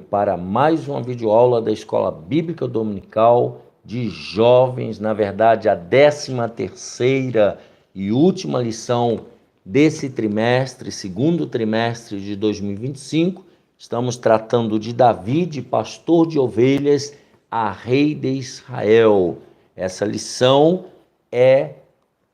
Para mais uma videoaula da Escola Bíblica Dominical de Jovens, na verdade a 13ª e última lição desse trimestre, segundo trimestre de 2025. Estamos tratando de Davi, de pastor de ovelhas a rei de Israel. Essa lição é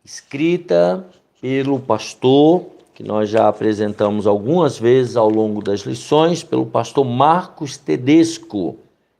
escrita pelo pastor, que nós já apresentamos algumas vezes ao longo das lições, pelo pastor Marcos Tedesco.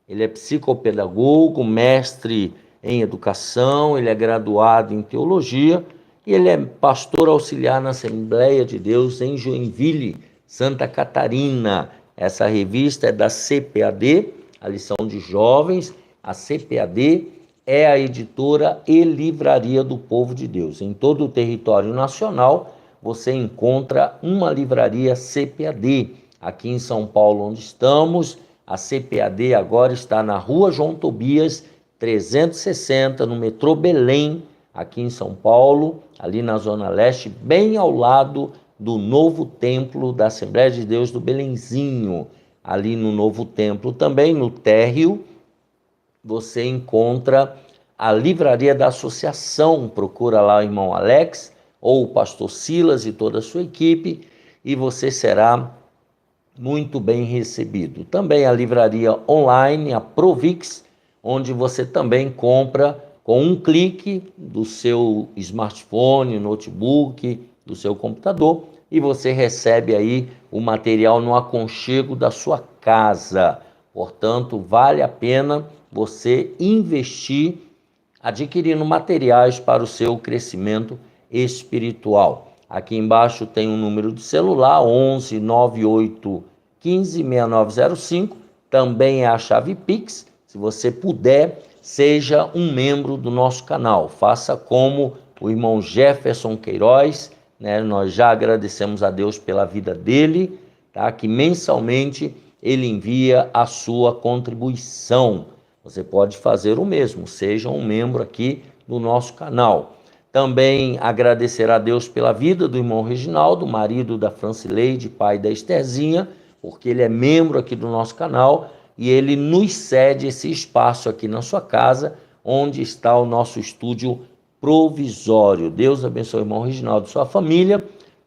Ele é psicopedagogo, mestre em educação, ele é graduado em teologia e ele é pastor auxiliar na Assembleia de Deus em Joinville, Santa Catarina. Essa revista é da CPAD, a lição de jovens. A CPAD é a editora e livraria do povo de Deus. Em todo o território nacional, você encontra uma livraria CPAD. Aqui em São Paulo, onde estamos, a CPAD agora está na Rua João Tobias, 360, no metrô Belém, aqui em São Paulo, ali na Zona Leste, bem ao lado do novo templo da Assembleia de Deus do Belenzinho. Ali no novo templo também, no térreo, você encontra a livraria da associação. Procura lá o irmão Alex ou o pastor Silas e toda a sua equipe, e você será muito bem recebido. Também a livraria online, a Provix, onde você também compra com um clique do seu smartphone, notebook, do seu computador, e você recebe aí o material no aconchego da sua casa. Portanto, vale a pena você investir adquirindo materiais para o seu crescimento espiritual. Aqui embaixo tem um número de celular, 11 98 15 6905, também é a chave Pix. Se você puder, seja um membro do nosso canal, faça como o irmão Jefferson Queiroz, né? Nós já agradecemos a Deus pela vida dele, tá? Que mensalmente ele envia a sua contribuição. Você pode fazer o mesmo, seja um membro aqui do nosso canal. Também agradecer a Deus pela vida do irmão Reginaldo, marido da Francileide, pai da Estherzinha, porque ele é membro aqui do nosso canal e ele nos cede esse espaço aqui na sua casa, onde está o nosso estúdio provisório. Deus abençoe o irmão Reginaldo e sua família.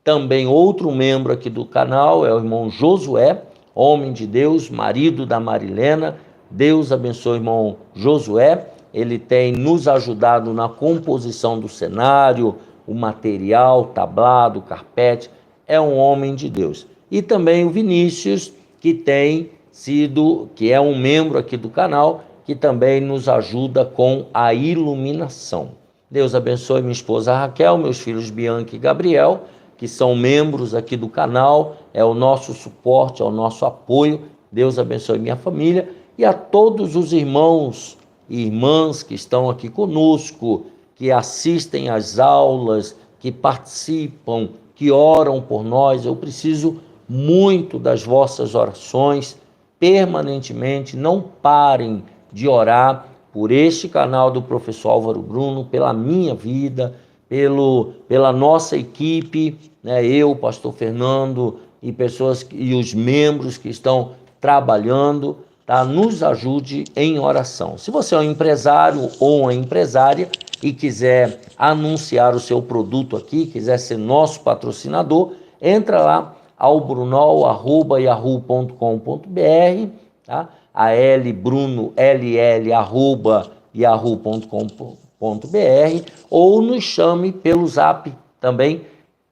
Também outro membro aqui do canal é o irmão Josué, homem de Deus, marido da Marilena. Deus abençoe o irmão Josué. Ele tem nos ajudado na composição do cenário, o material, tablado, carpete. É um homem de Deus. E também o Vinícius, que é um membro aqui do canal, que também nos ajuda com a iluminação. Deus abençoe minha esposa Raquel, meus filhos Bianca e Gabriel, que são membros aqui do canal, é o nosso suporte, é o nosso apoio. Deus abençoe minha família e a todos os irmãos e irmãs que estão aqui conosco, que assistem às aulas, que participam, que oram por nós. Eu preciso muito das vossas orações permanentemente. Não parem de orar por este canal do professor Álvaro Bruno, pela minha vida, pela nossa equipe, né? Eu, pastor Fernando e e os membros que estão trabalhando. Tá? Nos ajude em oração. Se você é um empresário ou uma empresária e quiser anunciar o seu produto aqui, quiser ser nosso patrocinador, entra lá albrunol@yahoo.com.br, tá? albrunol@yahoo.com.br, ou nos chame pelo Zap também,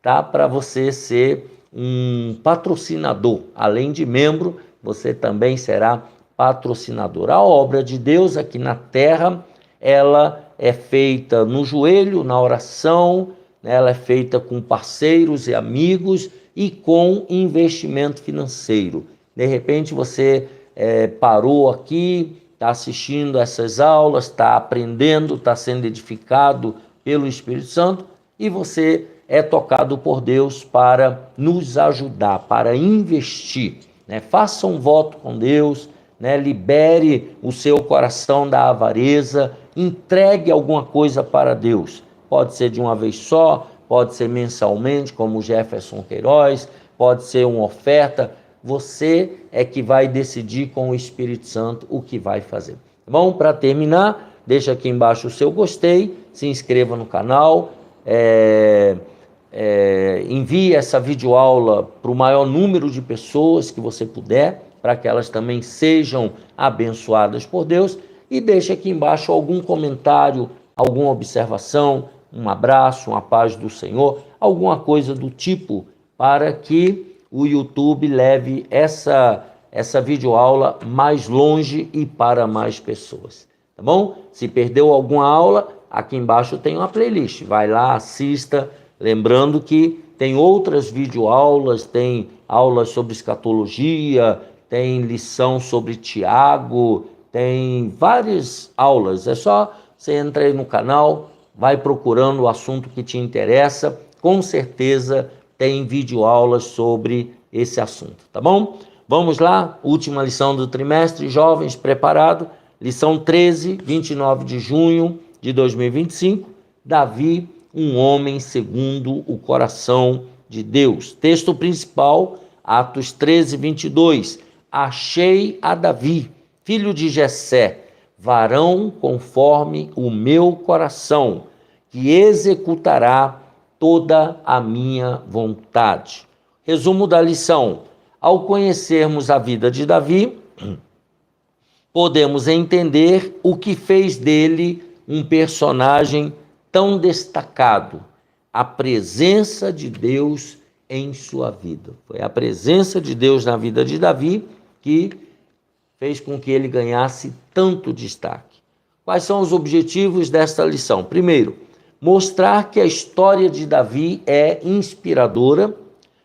tá? Para você ser um patrocinador. Além de membro, você também será patrocinador. A obra de Deus aqui na terra, ela é feita no joelho, na oração, ela é feita com parceiros e amigos e com investimento financeiro. De repente você parou aqui, está assistindo essas aulas, está aprendendo, está sendo edificado pelo Espírito Santo e você é tocado por Deus para nos ajudar, para investir, né? Faça um voto com Deus, né? Libere o seu coração da avareza, entregue alguma coisa para Deus. Pode ser de uma vez só, pode ser mensalmente, como o Jefferson Queiroz, pode ser uma oferta você é que vai decidir com o Espírito Santo o que vai fazer. Tá bom? Para terminar, deixa aqui embaixo o seu gostei, se inscreva no canal, envie essa videoaula para o maior número de pessoas que você puder, para que elas também sejam abençoadas por Deus, e deixe aqui embaixo algum comentário, alguma observação, um abraço, uma paz do Senhor, alguma coisa do tipo, para que o YouTube leve essa videoaula mais longe e para mais pessoas, tá bom? Se perdeu alguma aula, aqui embaixo tem uma playlist, vai lá, assista, lembrando que tem outras videoaulas, tem aulas sobre escatologia, tem lição sobre Tiago, tem várias aulas, é só você entrar aí no canal, vai procurando o assunto que te interessa, com certeza tem videoaulas sobre esse assunto, tá bom? Vamos lá, última lição do trimestre, jovens, preparado? Lição 13, 29 de junho de 2025, Davi, um homem segundo o coração de Deus. Texto principal, Atos 13, 22, achei a Davi, filho de Jessé, varão conforme o meu coração, que executará toda a minha vontade. Resumo da lição: ao conhecermos a vida de Davi, podemos entender o que fez dele um personagem tão destacado, a presença de Deus em sua vida. Foi a presença de Deus na vida de Davi que fez com que ele ganhasse tanto destaque. Quais são os objetivos desta lição? Primeiro, mostrar que a história de Davi é inspiradora.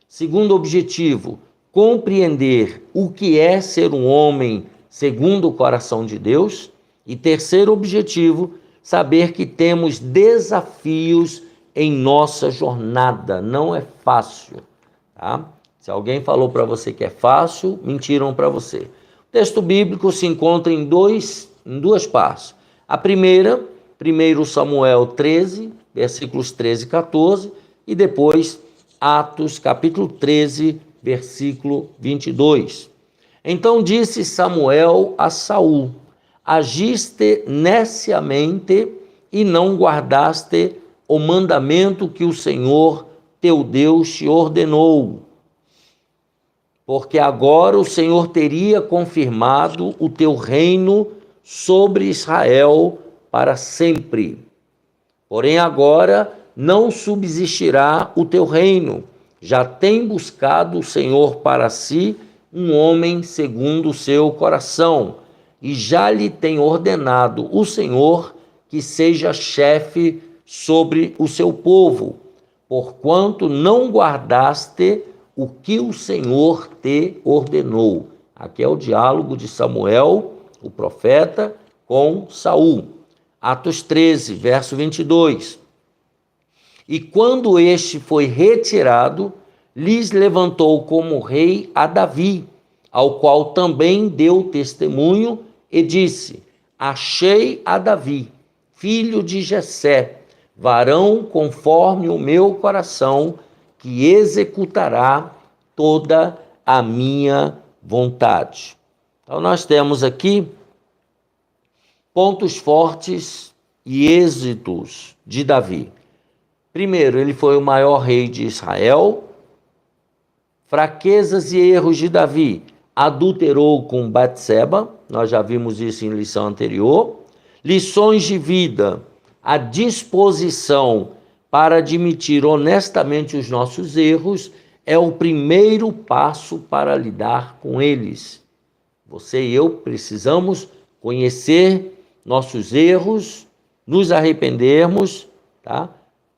Segundo objetivo, compreender o que é ser um homem segundo o coração de Deus. E terceiro objetivo, saber que temos desafios em nossa jornada. Não é fácil, tá? Se alguém falou para você que é fácil, mentiram para você. O texto bíblico se encontra em duas partes. A primeira, 1 Samuel 13, versículos 13 e 14, e depois Atos, capítulo 13, versículo 22. Então disse Samuel a Saul: agiste neciamente e não guardaste o mandamento que o Senhor teu Deus te ordenou. Porque agora o Senhor teria confirmado o teu reino sobre Israel para sempre. Porém agora não subsistirá o teu reino. Já tem buscado o Senhor para si um homem segundo o seu coração, e já lhe tem ordenado o Senhor que seja chefe sobre o seu povo, porquanto não guardaste o que o Senhor te ordenou. Aqui é o diálogo de Samuel, o profeta, com Saul. Atos 13, verso 22. E quando este foi retirado, lhes levantou como rei a Davi, ao qual também deu testemunho e disse: achei a Davi, filho de Jessé, varão conforme o meu coração, que executará toda a minha vontade. Então nós temos aqui pontos fortes e êxitos de Davi. Primeiro, ele foi o maior rei de Israel. Fraquezas e erros de Davi: adulterou com Batseba, nós já vimos isso em lição anterior. Lições de vida: a disposição para admitir honestamente os nossos erros é o primeiro passo para lidar com eles. Você e eu precisamos conhecer nossos erros, nos arrependermos, tá?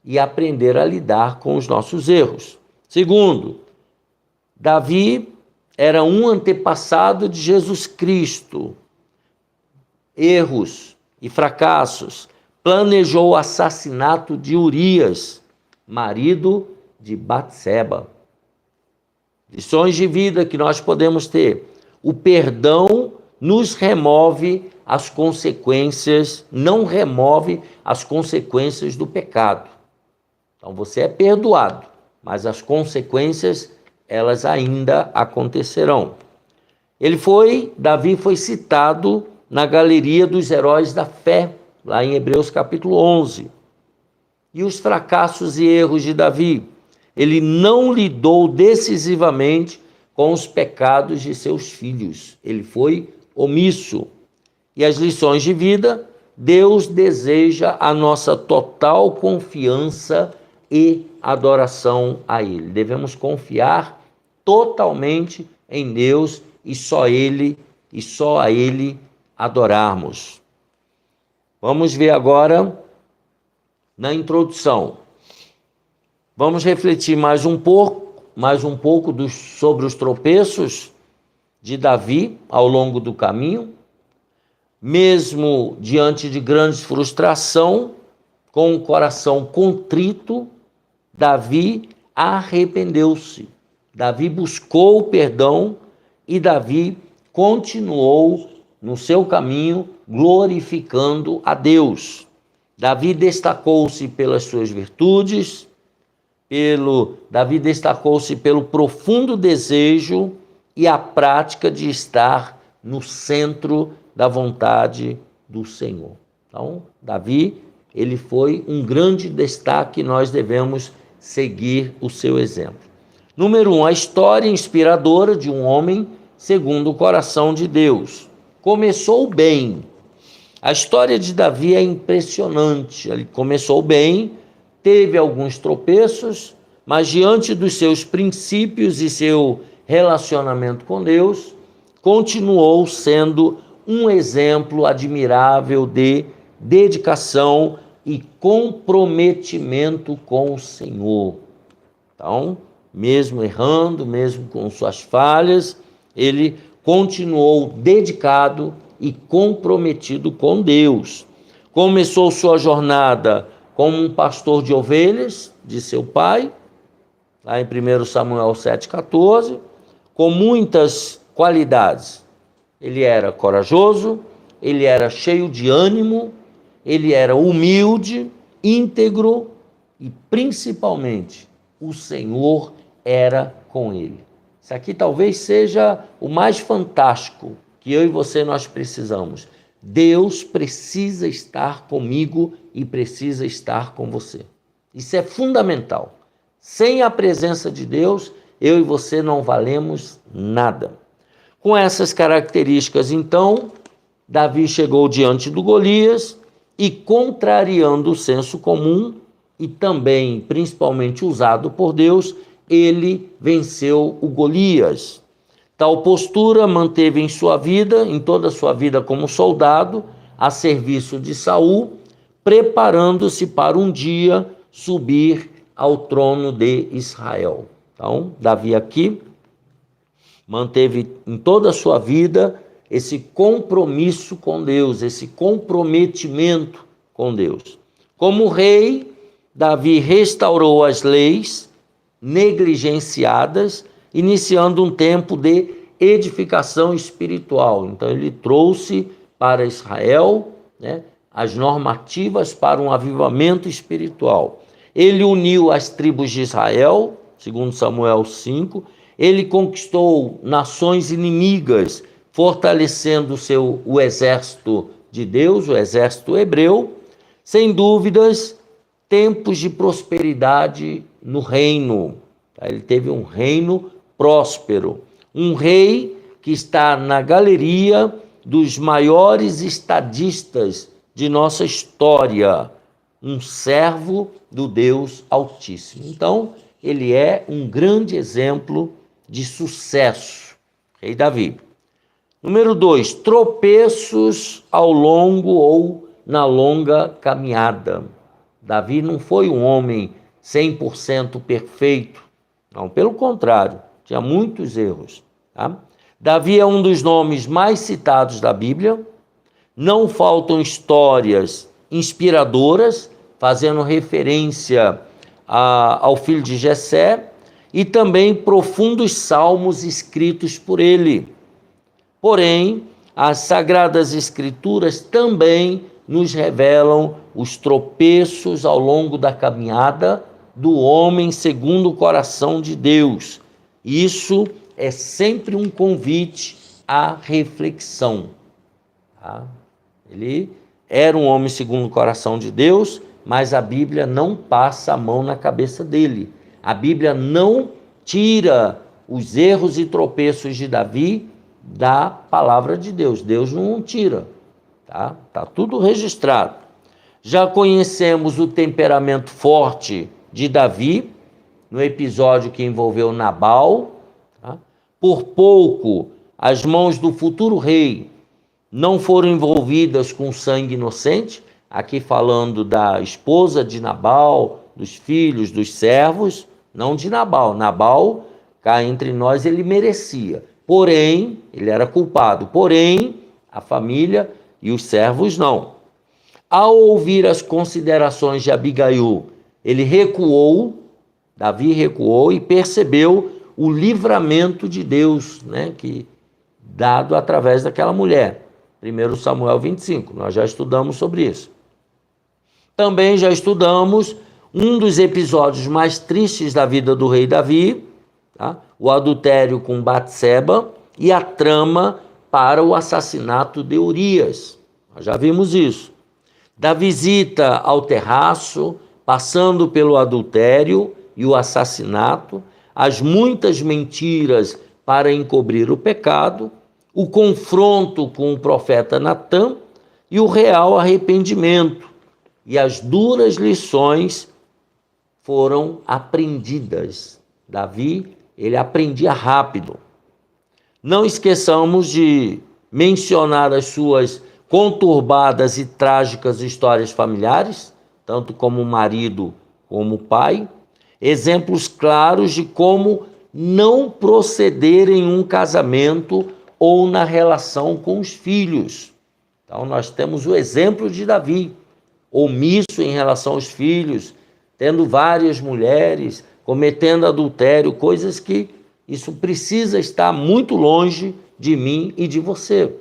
E aprender a lidar com os nossos erros. Segundo, Davi era um antepassado de Jesus Cristo. Erros e fracassos. Planejou o assassinato de Urias, marido de Batseba. Lições de vida que nós podemos ter: o perdão nos remove as consequências, não remove as consequências do pecado. Então você é perdoado, mas as consequências, elas ainda acontecerão. Davi foi citado na galeria dos heróis da fé, lá em Hebreus capítulo 11. E os fracassos e erros de Davi? Ele não lidou decisivamente com os pecados de seus filhos. Ele foi omisso. E as lições de vida? Deus deseja a nossa total confiança e adoração a Ele. Devemos confiar totalmente em Deus e só a Ele adorarmos. Vamos ver agora na introdução. Vamos refletir mais um pouco sobre os tropeços de Davi ao longo do caminho. Mesmo diante de grande frustração, com o coração contrito, Davi arrependeu-se. Davi buscou o perdão e Davi continuou no seu caminho glorificando a Deus. Davi destacou-se pelas suas virtudes, Davi destacou-se pelo profundo desejo e a prática de estar no centro da vontade do Senhor. Então, Davi, ele foi um grande destaque, nós devemos seguir o seu exemplo. Número 1, a história inspiradora de um homem segundo o coração de Deus. Começou bem. A história de Davi é impressionante. Ele começou bem, teve alguns tropeços, mas diante dos seus princípios e seu relacionamento com Deus, continuou sendo um exemplo admirável de dedicação e comprometimento com o Senhor. Então, mesmo errando, mesmo com suas falhas, ele continuou dedicado e comprometido com Deus. Começou sua jornada como um pastor de ovelhas de seu pai, lá em 1 Samuel 7,14, com muitas qualidades. Ele era corajoso, ele era cheio de ânimo, ele era humilde, íntegro e, principalmente, o Senhor era com ele. Isso aqui talvez seja o mais fantástico que eu e você nós precisamos. Deus precisa estar comigo e precisa estar com você. Isso é fundamental. Sem a presença de Deus, eu e você não valemos nada. Com essas características, então, Davi chegou diante do Golias e, contrariando o senso comum e também, principalmente, usado por Deus, ele venceu o Golias. Tal postura manteve em toda a sua vida como soldado, a serviço de Saul, preparando-se para um dia subir ao trono de Israel. Então, Davi aqui manteve em toda a sua vida esse compromisso com Deus, esse comprometimento com Deus. Como rei, Davi restaurou as leis negligenciadas, iniciando um tempo de edificação espiritual. Então, ele trouxe para Israel, as normativas para um avivamento espiritual. Ele uniu as tribos de Israel, segundo Samuel 5, ele conquistou nações inimigas, fortalecendo o exército de Deus, o exército hebreu. Sem dúvidas, tempos de prosperidade no reino. Ele teve um reino próspero, um rei que está na galeria dos maiores estadistas de nossa história, um servo do Deus Altíssimo. Então, ele é um grande exemplo de sucesso, rei Davi. Número 2, tropeços ao longo ou na longa caminhada. Davi não foi um homem 100% perfeito, não, pelo contrário, tinha muitos erros. Tá? Davi é um dos nomes mais citados da Bíblia, não faltam histórias inspiradoras, fazendo referência ao filho de Jessé, e também profundos salmos escritos por ele. Porém, as Sagradas Escrituras também nos revelam os tropeços ao longo da caminhada do homem segundo o coração de Deus. Isso é sempre um convite à reflexão. Tá? Ele era um homem segundo o coração de Deus, mas a Bíblia não passa a mão na cabeça dele. A Bíblia não tira os erros e tropeços de Davi da palavra de Deus. Deus não tira. Tá? Tá tudo registrado. Já conhecemos o temperamento forte de Davi, no episódio que envolveu Nabal. Tá? Por pouco, as mãos do futuro rei não foram envolvidas com sangue inocente, aqui falando da esposa de Nabal, dos filhos, dos servos, não de Nabal. Nabal, cá entre nós, ele merecia. Porém, ele era culpado. Porém, a família e os servos não. Ao ouvir as considerações de Abigail, ele recuou, Davi recuou e percebeu o livramento de Deus, né, que dado através daquela mulher. 1 Samuel 25, nós já estudamos sobre isso. Também já estudamos um dos episódios mais tristes da vida do rei Davi, tá? O adultério com Batseba e a trama para o assassinato de Urias. Nós já vimos isso. Da visita ao terraço, passando pelo adultério e o assassinato, as muitas mentiras para encobrir o pecado, o confronto com o profeta Natã e o real arrependimento. E as duras lições foram aprendidas. Davi, ele aprendia rápido. Não esqueçamos de mencionar as suas conturbadas e trágicas histórias familiares, tanto como marido como pai, exemplos claros de como não proceder em um casamento ou na relação com os filhos. Então, nós temos o exemplo de Davi, omisso em relação aos filhos, tendo várias mulheres, cometendo adultério, coisas que isso precisa estar muito longe de mim e de você.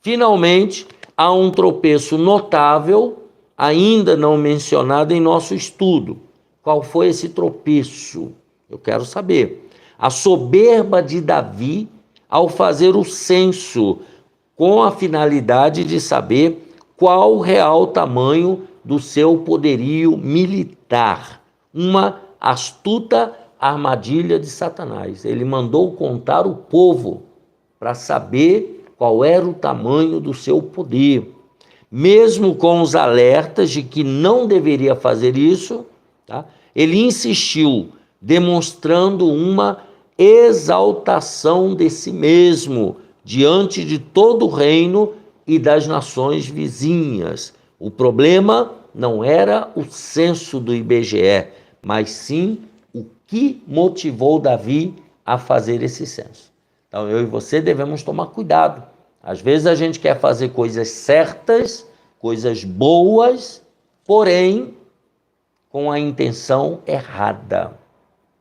Finalmente, há um tropeço notável, ainda não mencionado em nosso estudo. Qual foi esse tropeço? Eu quero saber. A soberba de Davi ao fazer o censo, com a finalidade de saber qual o real tamanho do seu poderio militar. Uma astuta armadilha de Satanás. Ele mandou contar o povo para saber qual era o tamanho do seu poder. Mesmo com os alertas de que não deveria fazer isso, tá? Ele insistiu, demonstrando uma exaltação de si mesmo diante de todo o reino e das nações vizinhas. O problema não era o censo do IBGE, mas sim o que motivou Davi a fazer esse censo. Então, eu e você devemos tomar cuidado. Às vezes a gente quer fazer coisas certas, coisas boas, porém com a intenção errada.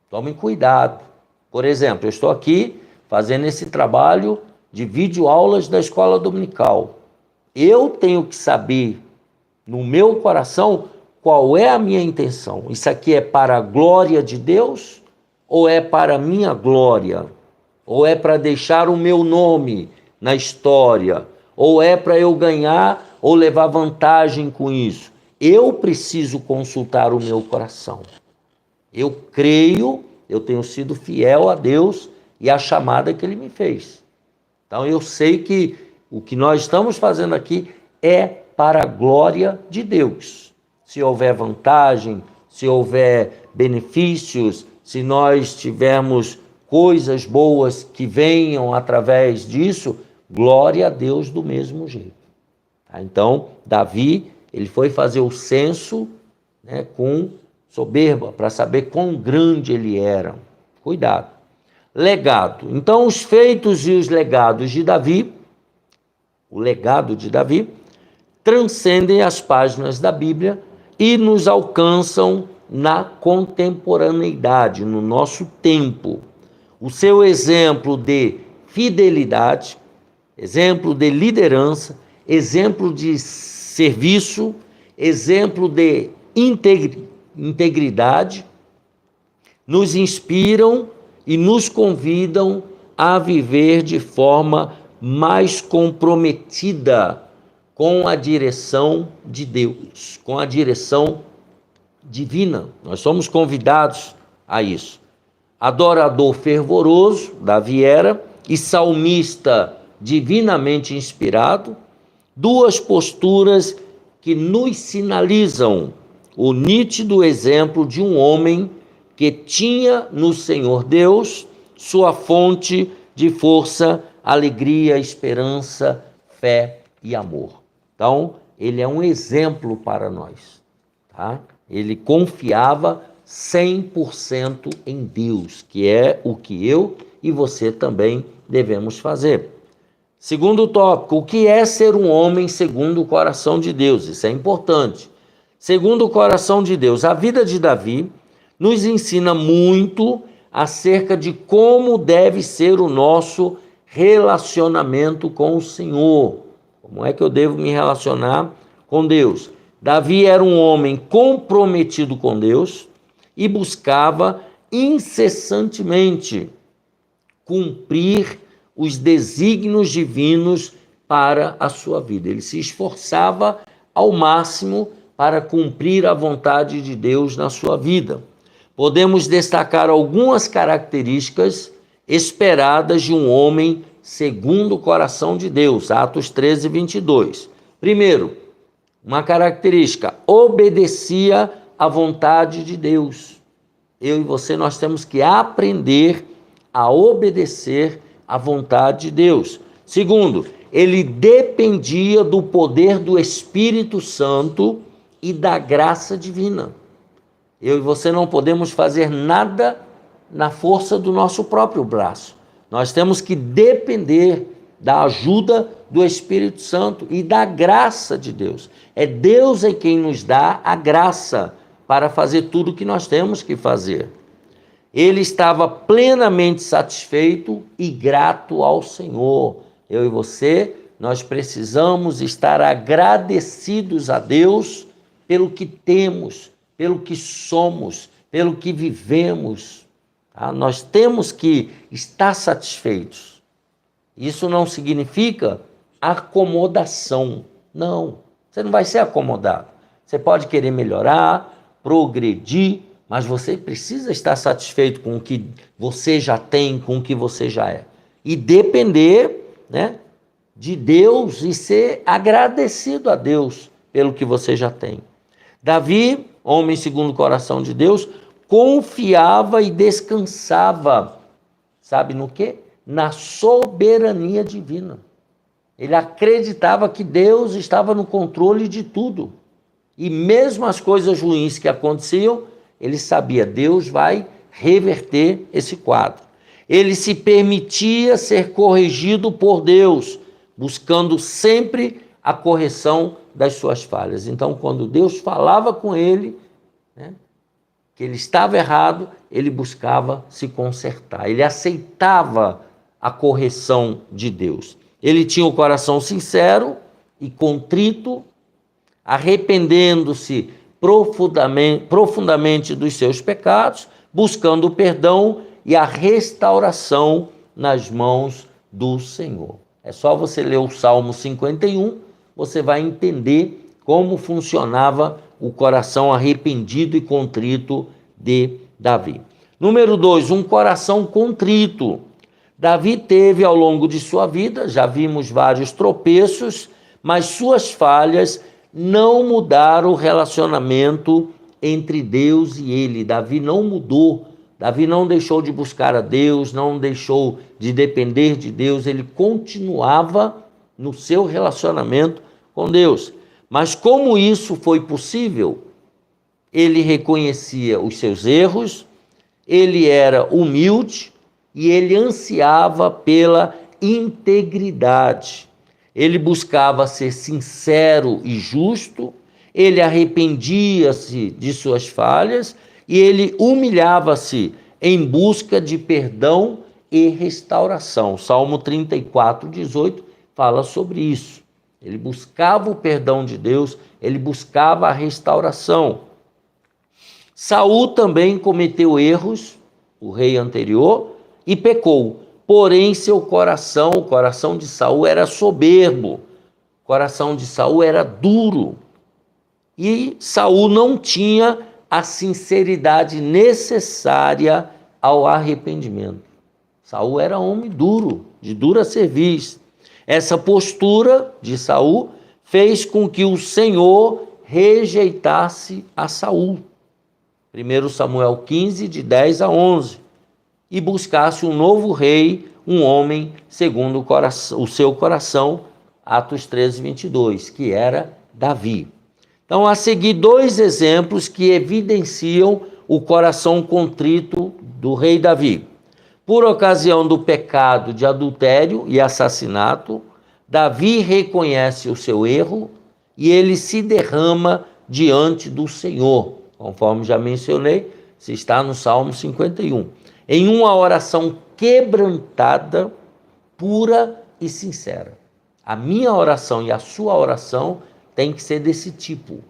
Tomem cuidado. Por exemplo, eu estou aqui fazendo esse trabalho de videoaulas da escola dominical. Eu tenho que saber, no meu coração, qual é a minha intenção. Isso aqui é para a glória de Deus ou é para a minha glória? Ou é para deixar o meu nome na história? Ou é para eu ganhar ou levar vantagem com isso? Eu preciso consultar o meu coração. Eu creio, eu tenho sido fiel a Deus e à chamada que Ele me fez. Então eu sei que o que nós estamos fazendo aqui é para a glória de Deus. Se houver vantagem, se houver benefícios, se nós tivermos coisas boas que venham através disso, glória a Deus do mesmo jeito. Tá? Então, Davi, ele foi fazer o censo, né, com soberba, para saber quão grande ele era. Cuidado. Legado. Então, os feitos e os legados de Davi, o legado de Davi, transcendem as páginas da Bíblia e nos alcançam na contemporaneidade, no nosso tempo. O seu exemplo de fidelidade, exemplo de liderança, exemplo de serviço, exemplo de integridade, nos inspiram e nos convidam a viver de forma mais comprometida com a direção de Deus, com a direção divina. Nós somos convidados a isso. Adorador fervoroso, Davi era, e salmista divinamente inspirado, duas posturas que nos sinalizam o nítido exemplo de um homem que tinha no Senhor Deus sua fonte de força, alegria, esperança, fé e amor. Então, ele é um exemplo para nós, tá? Ele confiava 100% em Deus, que é o que eu e você também devemos fazer. Segundo tópico, o que é ser um homem segundo o coração de Deus? Isso é importante. Segundo o coração de Deus, a vida de Davi nos ensina muito acerca de como deve ser o nosso relacionamento com o Senhor. Como é que eu devo me relacionar com Deus? Davi era um homem comprometido com Deus e buscava incessantemente cumprir os desígnios divinos para a sua vida. Ele se esforçava ao máximo para cumprir a vontade de Deus na sua vida. Podemos destacar algumas características esperadas de um homem segundo o coração de Deus. Atos 13, 22. Primeiro, uma característica, obedecia à vontade de Deus. Eu e você, nós temos que aprender a obedecer à vontade de Deus. Segundo, ele dependia do poder do Espírito Santo e da graça divina. Eu e você não podemos fazer nada na força do nosso próprio braço. Nós temos que depender da ajuda do Espírito Santo e da graça de Deus. É Deus quem nos dá a graça para fazer tudo o que nós temos que fazer. Ele estava plenamente satisfeito e grato ao Senhor. Eu e você, nós precisamos estar agradecidos a Deus pelo que temos, pelo que somos, pelo que vivemos. Tá? Nós temos que estar satisfeitos. Isso não significa acomodação. Não, você não vai ser acomodado. Você pode querer melhorar, progredir, mas você precisa estar satisfeito com o que você já tem, com o que você já é. E depender, né, de Deus e ser agradecido a Deus pelo que você já tem. Davi, homem segundo o coração de Deus, confiava e descansava, sabe no quê? Na soberania divina. Ele acreditava que Deus estava no controle de tudo. E mesmo as coisas ruins que aconteciam, ele sabia, Deus vai reverter esse quadro. Ele se permitia ser corrigido por Deus, buscando sempre a correção das suas falhas. Então, quando Deus falava com ele, né, que ele estava errado, ele buscava se consertar. Ele aceitava a correção de Deus. Ele tinha o coração sincero e contrito, arrependendo-se profundamente dos seus pecados, buscando o perdão e a restauração nas mãos do Senhor. É só você ler o Salmo 51, você vai entender como funcionava o coração arrependido e contrito de Davi. Número 2, um coração contrito. Davi teve ao longo de sua vida, já vimos vários tropeços, mas suas falhas não mudaram o relacionamento entre Deus e ele. Davi não mudou, Davi não deixou de buscar a Deus, não deixou de depender de Deus, ele continuava no seu relacionamento com Deus. Mas como isso foi possível? Ele reconhecia os seus erros, ele era humilde e ele ansiava pela integridade. Ele buscava ser sincero e justo, ele arrependia-se de suas falhas e ele humilhava-se em busca de perdão e restauração. Salmo 34, 18 fala sobre isso. Ele buscava o perdão de Deus, ele buscava a restauração. Saul também cometeu erros, o rei anterior, e pecou. Porém, seu coração, o coração de Saul era soberbo, o coração de Saul era duro. E Saul não tinha a sinceridade necessária ao arrependimento. Saul era homem duro, de dura cerviz. Essa postura de Saul fez com que o Senhor rejeitasse a Saul. 1 Samuel 15, de 10 a 11. E buscasse um novo rei, um homem segundo o seu coração, Atos 13, 22, que era Davi. Então, a seguir, dois exemplos que evidenciam o coração contrito do rei Davi. Por ocasião do pecado de adultério e assassinato, Davi reconhece o seu erro e ele se derrama diante do Senhor, conforme já mencionei, se está no Salmo 51, em uma oração quebrantada, pura e sincera. A minha oração e a sua oração tem que ser desse tipo.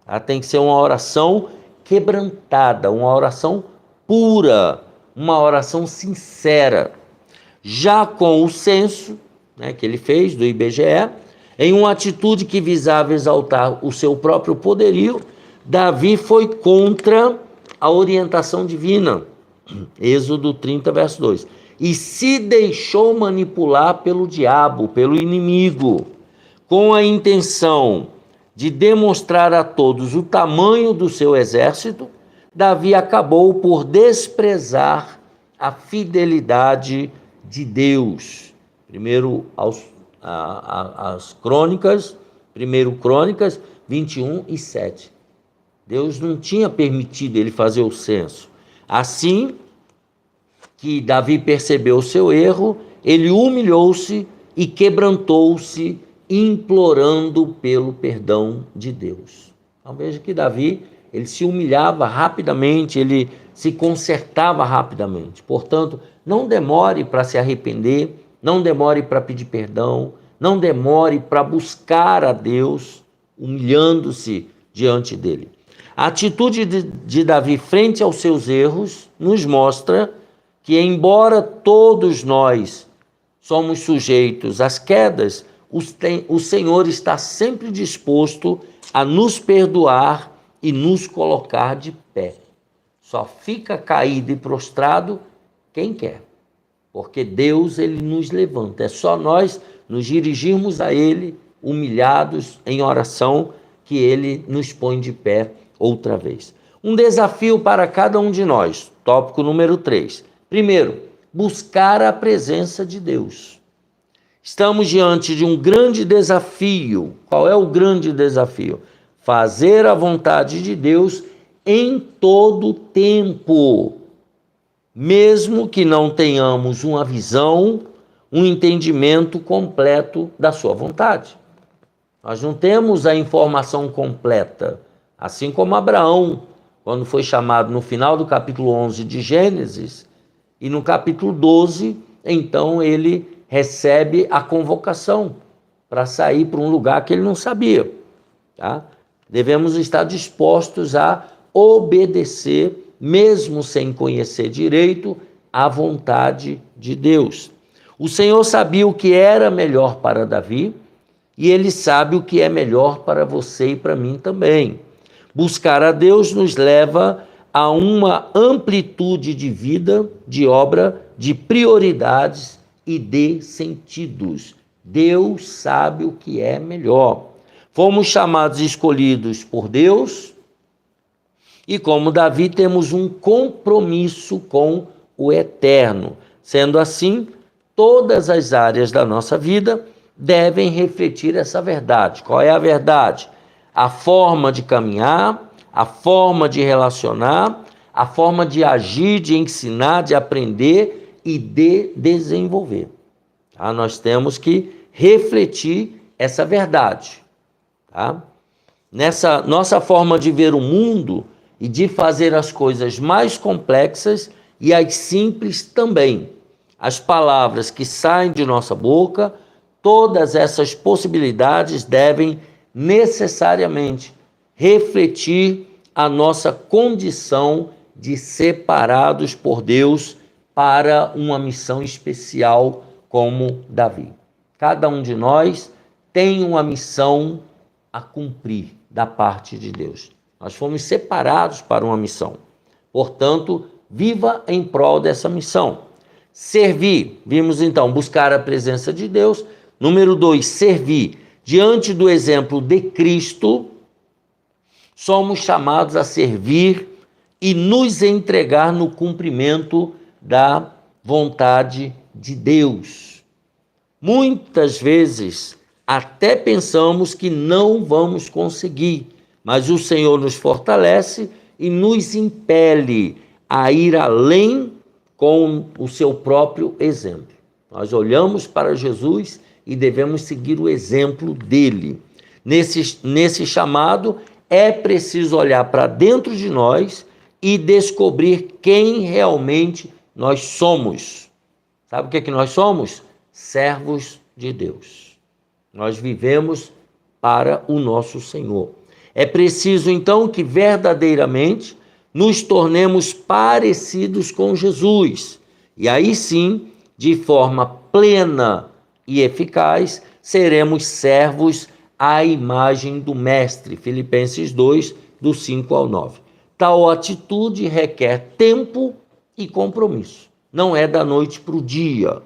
Ela tem que ser uma oração quebrantada, uma oração pura, uma oração sincera. Já com o censo, que ele fez do IBGE, em uma atitude que visava exaltar o seu próprio poderio, Davi foi contra a orientação divina. Êxodo 30, verso 2. E se deixou manipular pelo diabo, pelo inimigo, com a intenção de demonstrar a todos o tamanho do seu exército, Davi acabou por desprezar a fidelidade de Deus. Primeiro as Crônicas, 1 Crônicas 21 e 7. Deus não tinha permitido ele fazer o censo. Assim que Davi percebeu o seu erro, ele humilhou-se e quebrantou-se, implorando pelo perdão de Deus. Então veja que Davi, ele se humilhava rapidamente, ele se consertava rapidamente. Portanto, não demore para se arrepender, não demore para pedir perdão, não demore para buscar a Deus, humilhando-se diante dele. A atitude de Davi frente aos seus erros nos mostra que, embora todos nós somos sujeitos às quedas, o Senhor está sempre disposto a nos perdoar e nos colocar de pé. Só fica caído e prostrado quem quer, porque Deus, ele nos levanta. É só nós nos dirigirmos a ele, humilhados em oração, que ele nos põe de pé outra vez. Um desafio para cada um de nós, tópico número 3. Primeiro, buscar a presença de Deus. Estamos diante de um grande desafio. Qual é o grande desafio? Fazer a vontade de Deus em todo tempo, mesmo que não tenhamos uma visão, um entendimento completo da sua vontade. Nós não temos a informação completa, assim como Abraão, quando foi chamado no final do capítulo 11 de Gênesis, e no capítulo 12, então ele recebe a convocação para sair para um lugar que ele não sabia. Tá? Devemos estar dispostos a obedecer, mesmo sem conhecer direito, à vontade de Deus. O Senhor sabia o que era melhor para Davi, e ele sabe o que é melhor para você e para mim também. Buscar a Deus nos leva a uma amplitude de vida, de obra, de prioridades e de sentidos. Deus sabe o que é melhor. Fomos chamados e escolhidos por Deus, e como Davi temos um compromisso com o eterno. Sendo assim, todas as áreas da nossa vida devem refletir essa verdade. Qual é a verdade? A forma de caminhar, a forma de relacionar, a forma de agir, de ensinar, de aprender e de desenvolver. Tá? Nós temos que refletir essa verdade. Tá? Nessa nossa forma de ver o mundo e de fazer as coisas mais complexas e as simples também. As palavras que saem de nossa boca, todas essas possibilidades devem necessariamente refletir a nossa condição de separados por Deus para uma missão especial como Davi. Cada um de nós tem uma missão a cumprir da parte de Deus. Nós fomos separados para uma missão. Portanto, viva em prol dessa missão. Servir, vimos então, buscar a presença de Deus. Número 2, servir. Diante do exemplo de Cristo, somos chamados a servir e nos entregar no cumprimento da vontade de Deus. Muitas vezes até pensamos que não vamos conseguir, mas o Senhor nos fortalece e nos impele a ir além com o seu próprio exemplo. Nós olhamos para Jesus e devemos seguir o exemplo dele. Nesse chamado, é preciso olhar para dentro de nós e descobrir quem realmente nós somos. Sabe o que é que nós somos? Servos de Deus. Nós vivemos para o nosso Senhor. É preciso, então, que verdadeiramente nos tornemos parecidos com Jesus. E aí sim, de forma plena e eficaz, seremos servos à imagem do Mestre. Filipenses 2, do 5 ao 9. Tal atitude requer tempo e compromisso. Não é da noite para o dia,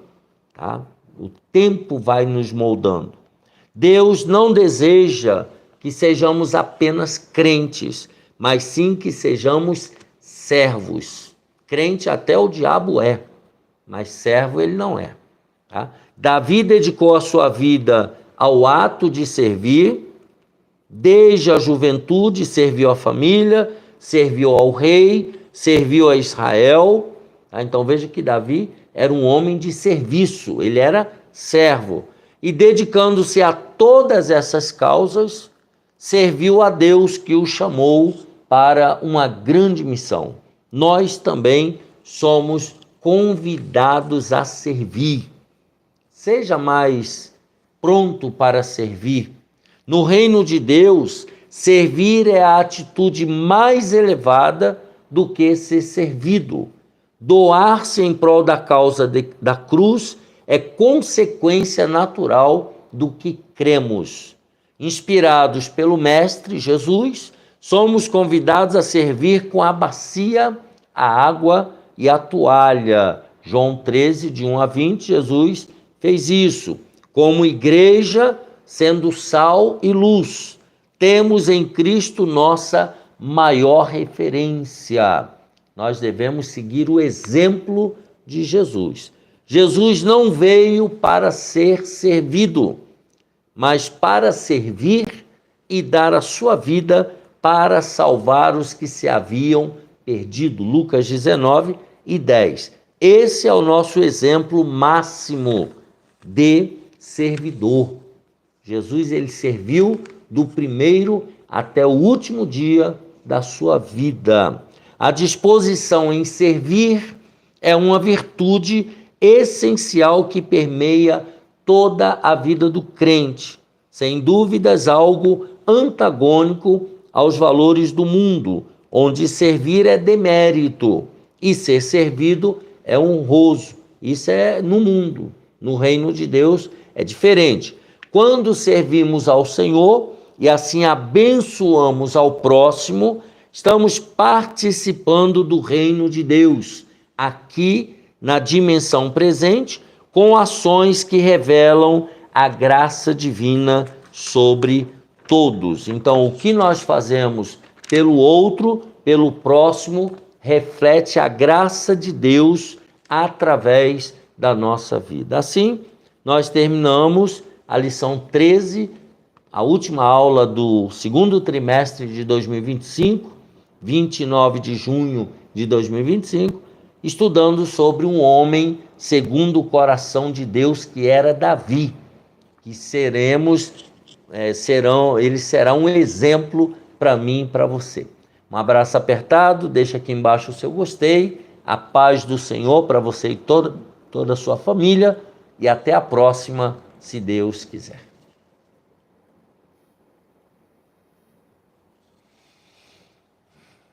tá? O tempo vai nos moldando. Deus não deseja que sejamos apenas crentes, mas sim que sejamos servos. Crente até o diabo é, mas servo ele não é. Tá? Davi dedicou a sua vida ao ato de servir, desde a juventude serviu à família, serviu ao rei, serviu a Israel. Tá? Então veja que Davi era um homem de serviço, ele era servo. E dedicando-se a todas essas causas, serviu a Deus que o chamou para uma grande missão. Nós também somos convidados a servir. Seja mais pronto para servir. No reino de Deus, servir é a atitude mais elevada do que ser servido. Doar-se em prol da causa da cruz é consequência natural do que cremos. Inspirados pelo Mestre Jesus, somos convidados a servir com a bacia, a água e a toalha. João 13, de 1 a 20, Jesus fez isso. Como igreja, sendo sal e luz, temos em Cristo nossa maior referência. Nós devemos seguir o exemplo de Jesus. Jesus não veio para ser servido, mas para servir e dar a sua vida para salvar os que se haviam perdido. Lucas 19 e 10. Esse é o nosso exemplo máximo de servidor. Jesus, ele serviu do primeiro até o último dia da sua vida. A disposição em servir é uma virtude essencial que permeia toda a vida do crente. Sem dúvidas, algo antagônico aos valores do mundo, onde servir é demérito e ser servido é honroso. Isso é no mundo. No reino de Deus é diferente. Quando servimos ao Senhor e assim abençoamos ao próximo, estamos participando do reino de Deus, aqui na dimensão presente, com ações que revelam a graça divina sobre todos. Então, o que nós fazemos pelo outro, pelo próximo, reflete a graça de Deus através da nossa vida. Assim, nós terminamos a lição 13, a última aula do segundo trimestre de 2025, 29 de junho de 2025, estudando sobre um homem segundo o coração de Deus, que era Davi, que ele será um exemplo para mim e para você. Um abraço apertado, deixa aqui embaixo o seu gostei, a paz do Senhor para você e toda a sua família, e até a próxima, se Deus quiser.